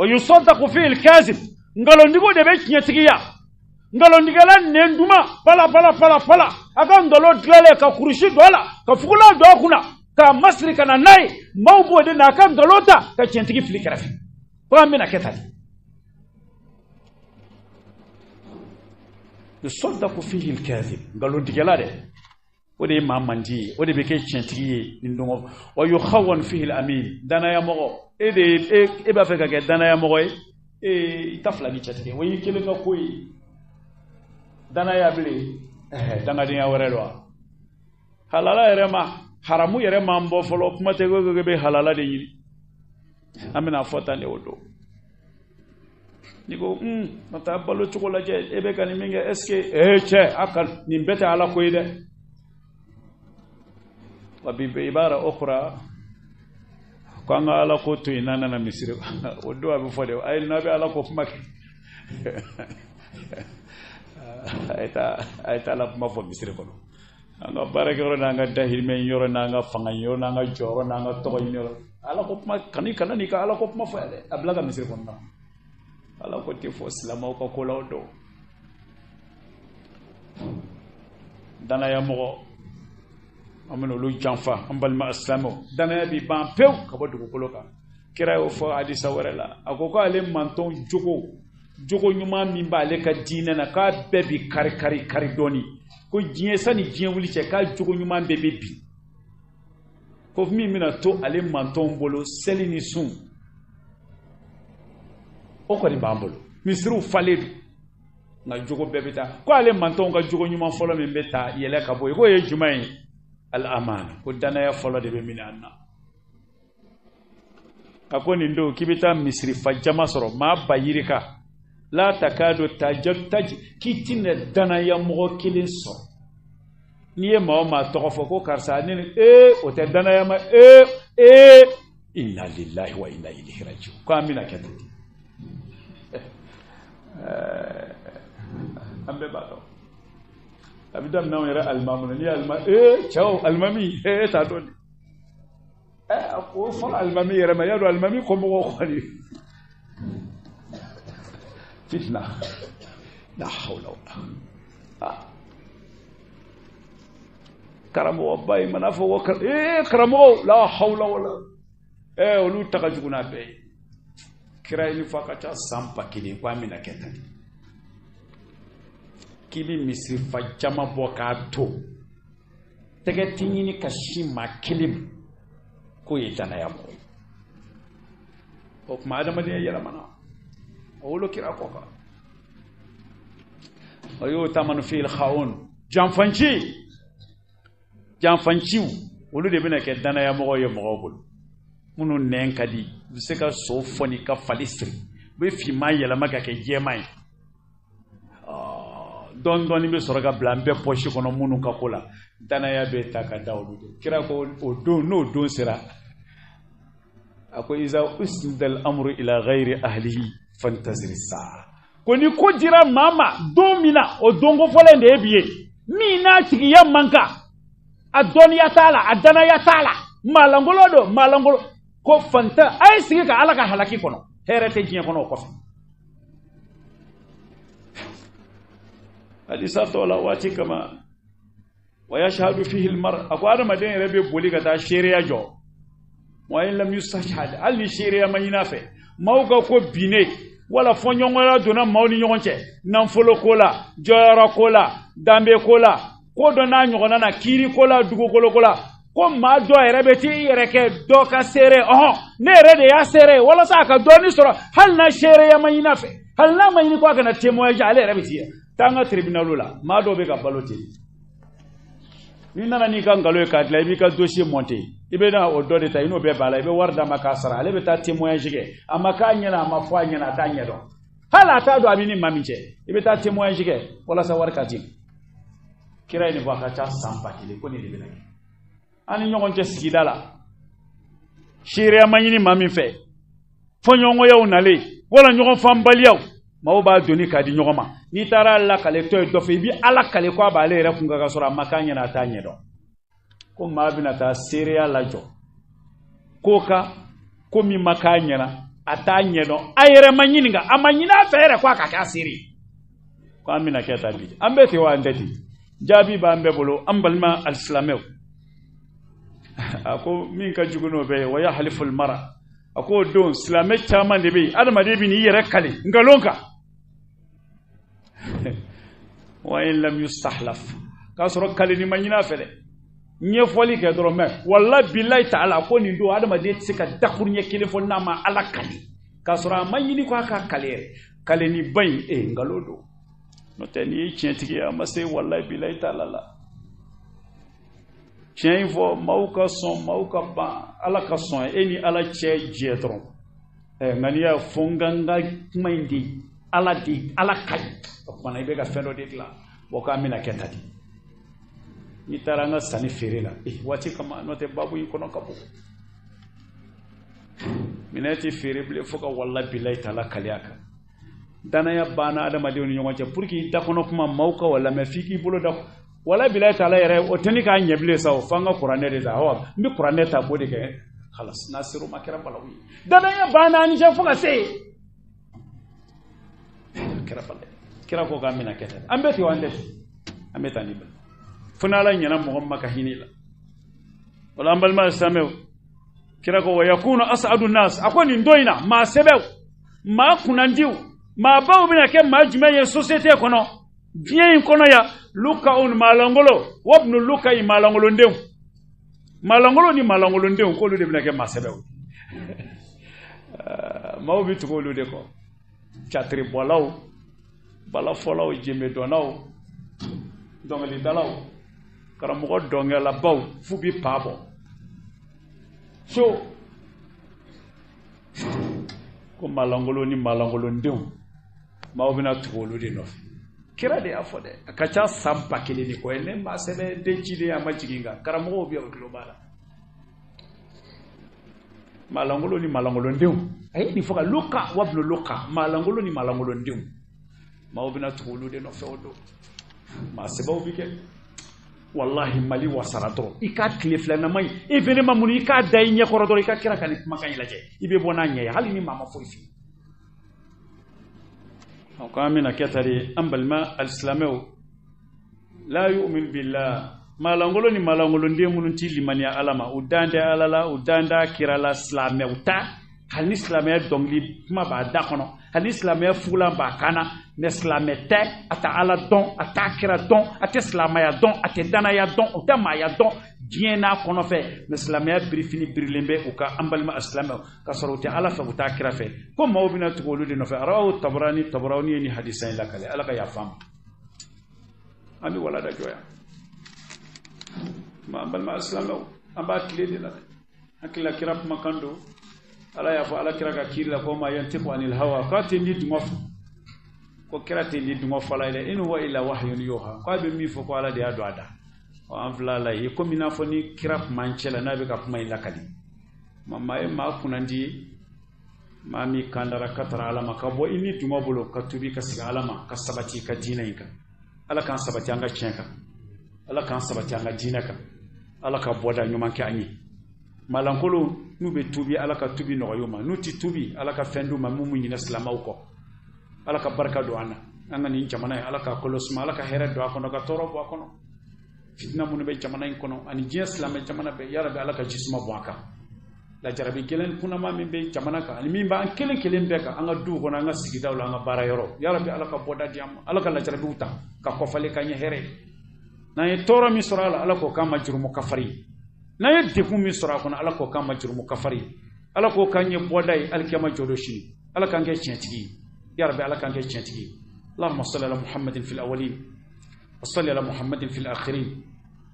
ويصدق فيه الكاذب ngalo ndigo de be kinyetigiya ngalo ndigala nenduma pala aka ngalo dlale ka kurushi dola ka fugula do kuna ka masri kana nai mawbo de na ka ngalota ka kinyetigi flikarafi ko amina ketali يصدق فيه الكاذب قالوا دجلاره ودي ما مندي ودي بكي تشنتي ندوم ويخون فيه الامين دانا يا مغو اي با فكا دانا يا مغو اي تفلا دي تشتي وي كيلغا كوي دانا يا بلي دانا دي اورلوا حلالا يرما حرامو يرما مبو فلو كما تيغو بي حلالا دي امنا فوتان ودو niko mata balo chukola je ebe kan minga eske che akal nimbete ala koide wa bi ibara ukhra kwanga ala ko to inana na misiri odo abi fode ay nabi ala ko mak ayta la ma fo misiri ko anga barake ro nanga dahir men yoro nanga fanga yoro nanga joro nanga to yoro ala ko mak kani kana ni ka ala ko ma fo ablaga misiri ko na ala ko te fo islam ko ko lawdo dana ya mo amno lu janfa ambal ma islamo dana ya bi ban pew ka bodu ko loka kira o fo hadisa warela akoko ale manton jogo nyuma min ba le ka dina na ka bebi kari doni ko jiye sani jiye wuli che ka jogo nyuma bebe bi ko mi mina to ale manton bolo selini sun ko ni bambolo misru faledu na jogo bebeta ko ale manton ga jogo nyuma folo min beta yele ka boy ko ye jumay al amana ko dana ya folo de be minanna akoni ndo kibita misri fajama soro ma bayirika la takadu tajattaj kitine dana ya mo kilin so niye ma tofo ko karsa ni o te dana ya ma inna lillahi wa inna ilaihi raji'un ko amina ketati ambe bato abidam na wera almamun ni alma ciao almami ta don ko fa almami yara ma yaro almami ko mo khali fitna la hawla wala karamo wabai manafo wakar karamo la hawla wala olu takajuna be kiraini fakata sampa kili kwa mina ketani kibi misri fajama bokato tege tinyini kashima kilim ko yitana yamo ok madama de yala mana olo kira koka ayo tamanu fil khaun janfanci olu de bena ke dana yamo yo mogol munu nenkadi biseka so foni ka falistri be fi ma yala maka ke jemai don be soroga blambe poche kono munu ka kola dana ya be taka dawdu kira ko o don sira ako iza usdal amru ila ghairi ahlihi fantazir saa koni ko dira mama domina o dongo folende ebiye mina tigi ya manka adoniya tala adana ya tala malangolo ko fanta ay sigi ka alaka halaki kono herete jinya kono ko hadisa tola wati kama ويشهد فيه المرء أقوى ما دين ربي بولي كتا شيريا جو وإن لم يستشهد ألي شيريا ما ينافع موقع كو بيني ولا فنيون ولا دونا مولي يونچه نمفلو كولا جويرا كولا دامبي كولا كودونا نيوغونا كيري كولا دوغو كولا ko ma do rebe ti yereke do ka sere ne rede ya sere wala sa ka do ni soro hal na shere ya mayina fe hal na mayini ko kana témoignage ale rebe ti tanga tribunalula ma do be ka baloti ni nana ni ka ngalo ka dla bi ka dossier monté ibe na o do de ta ino be bala ibe warda makasara ale be ta témoignage ge amaka nyana ma fo nyana ta nyedo hala ta do abini mamiche ibe ta témoignage ge wala sa warkati kira ni baka ta sampa kile ko ni libela ani ñogon ci sigidala shire mayini mami fe fo ñongo yaw nale wala ñogon fambal yaw mawo ba doni kadi ñogoma ni tara la kale toy do fe bi ala kale ko ba le refu ngaga sura makanya na ta nyedo ko mabina ta sere ya lajo koka ko mi makanya na atanye no ayere manyininga amanyina fere kwa kakasiri kwa amina keta bi ambe te wa ndati jabi ba ambe bolo ambalma alislamew ako min ka juguno be wa yahliful mara ako don islame chaman de be adama de bi ni yere kale ngalonka wa in lam yustahlaf kasoro kale ni manyina fele nye foli ke doro me wallahi billahi ta'ala ko ni do adama de tsika dakurnya kilefon na ma ala kale kasoro manyini ko aka kale ni bay ngalodo no teni chientiki ama se wallahi billahi ta'ala la chien fo mauka son mauka ba ala ka son eni ala che jetron ngania fonganga maindi ala di ala kai ko na be ga fendo de la boka mina ketati ni taranga sani ferela wati kama no te babu yi kono kapo minati fereble foka wallahi billahi ta'ala kaliaka dana ya bana adama de woni nyonga pour ki da kono kuma mauka wala me fiki bolo da wala billahi ta'ala yere o tani ka nyeble saw fanga qur'ane de da hawa mi qur'ane ta bode ke khalas nasiru makira balawi dana ya bana ni je foka se kira balawi kira ko gamina kete ambeti wande ambeta ni funala nyana muhammad ka hinila wala ambal ma samew kira ko yakunu as'adu nas akoni ndoina ma sebew ma kunandiu ma bawo bina ke ma jumaye société kono bien kono ya luka on malangolo wabnu luka i malangolo ndew malangolo ni malangolo ndew ko lu de bina ke ma sebew ma obi to ko lu de ko chatri bolaw bala folaw jeme donaw dongali dalaw karamogo dongela baw fubi pabo so ko malangolo ni malangolo ndew mawbina tugolu de no kira de afode akacha sampa kile ni ko ene ma sebe de chide amajiginga karamogo bi o globala malangolo ni malangolo ndew ay ni foka luka wablu luka malangolo ni malangolo ndew mawbina tugolu de no feodo ma sebe obike wallahi mali wasarato ika klefla na mai evene mamuni ika dai nya korodoro ika kira kan makan ilaje ibe bona nya hali ni mama foifi au kamina ketari ambalma alislamu la yu'min billah malangolo ni malangolo ndiye mununti limani alama udanda alala udanda kirala islameuta hal islamia dongli ma ba dakono hal islamia fula ba kana neslamete ata ala don ata kira don ata islamaya don ata danaya don ata maya don diena kono fe neslamia brifini brilembe uka ambalma islamu kasorote ala fa uta kira fe ko mawbina tugolu de no fe araw tabrani ni hadisan la kale ala ka ya fam ami wala da joya ma ambalma islamu amba kledi la akila kira makando ala ya fa ala kira ka kirla ko ma yantiqu anil hawa qatini dumafu ko kirate ni dungo fala ile in huwa illa wahyun yuha ko be mi fo ko ala de ado ada o anfla la yi ko mina fo ni kirap manchela na be ka kuma ila kali mama e ma kunandi mami kandara katara alama ka bo ini dungo bolo ka tubi ka siga alama ka sabati ka dina inka ala kan sabati anga chenka ala kan sabati anga dina ka ala ka boda nyuma ke anyi malankolo nu be tubi ala ka tubi no yoma nu ti tubi ala ka fendu mamumu ni islama uko ala ka barka do ana anga ni jamana ala ka kolosma ala ka hera do akono ka toro bo akono fitna mun be jamana en kono ani je islam jamana be yarabe ala ka jisma bo aka la jarabi kelen kuna ma min be jamana ka ani min ba an kelen be ka anga du kono anga sigida wala anga bara yoro yarabe ala ka boda diam ala ka la jarabi uta ka ko fale ka nya here na e toro mi sorala ala ko kama jurmu kafari na e defu mi sora kono ala ko kama jurmu kafari ala ko kanye bodai alkiyama jodoshi ala ka nge chentigi يا رب على كان جنتي اللهم صل على محمد في الأولين وصل على محمد في الآخرين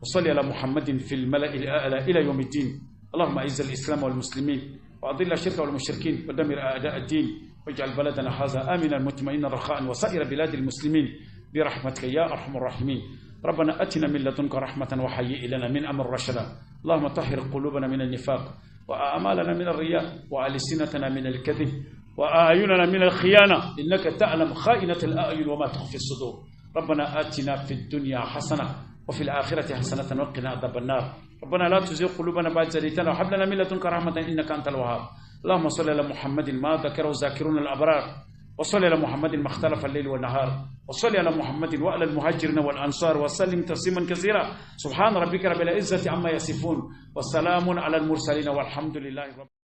وصل على محمد في الملأ الأعلى إلى يوم الدين اللهم أعز الإسلام والمسلمين وأضل الشرك والمشركين ودمر أعداء الدين واجعل بلدنا هذا آمنا مطمئنا رخاء وسائر بلاد المسلمين برحمتك يا أرحم الراحمين ربنا أتنا من لدنك رحمة وهيئ لنا من أمر رشدا اللهم طهر قلوبنا من النفاق وأعمالنا من الرياء وألسنتنا من الكذب وأعيننا من الخيانة إنك تعلم خائنة الأعين وما تخفي الصدور ربنا آتنا في الدنيا حسنة وفي الآخرة حسنة وقنا عذاب النار ربنا لا تزغ قلوبنا بعد إذ هديتنا وهب لنا من لدنك رحمة إنك أنت الوهاب اللهم صل على محمد ما ذكره الذاكرون الأبرار، وصل على محمد ما اختلف الليل والنهار، وصل على محمد وعلى المهاجرين والأنصار وسلم تسليما كثيرا. سبحان ربك رب العزة عما يصفون، والسلام على المرسلين، والحمد لله رب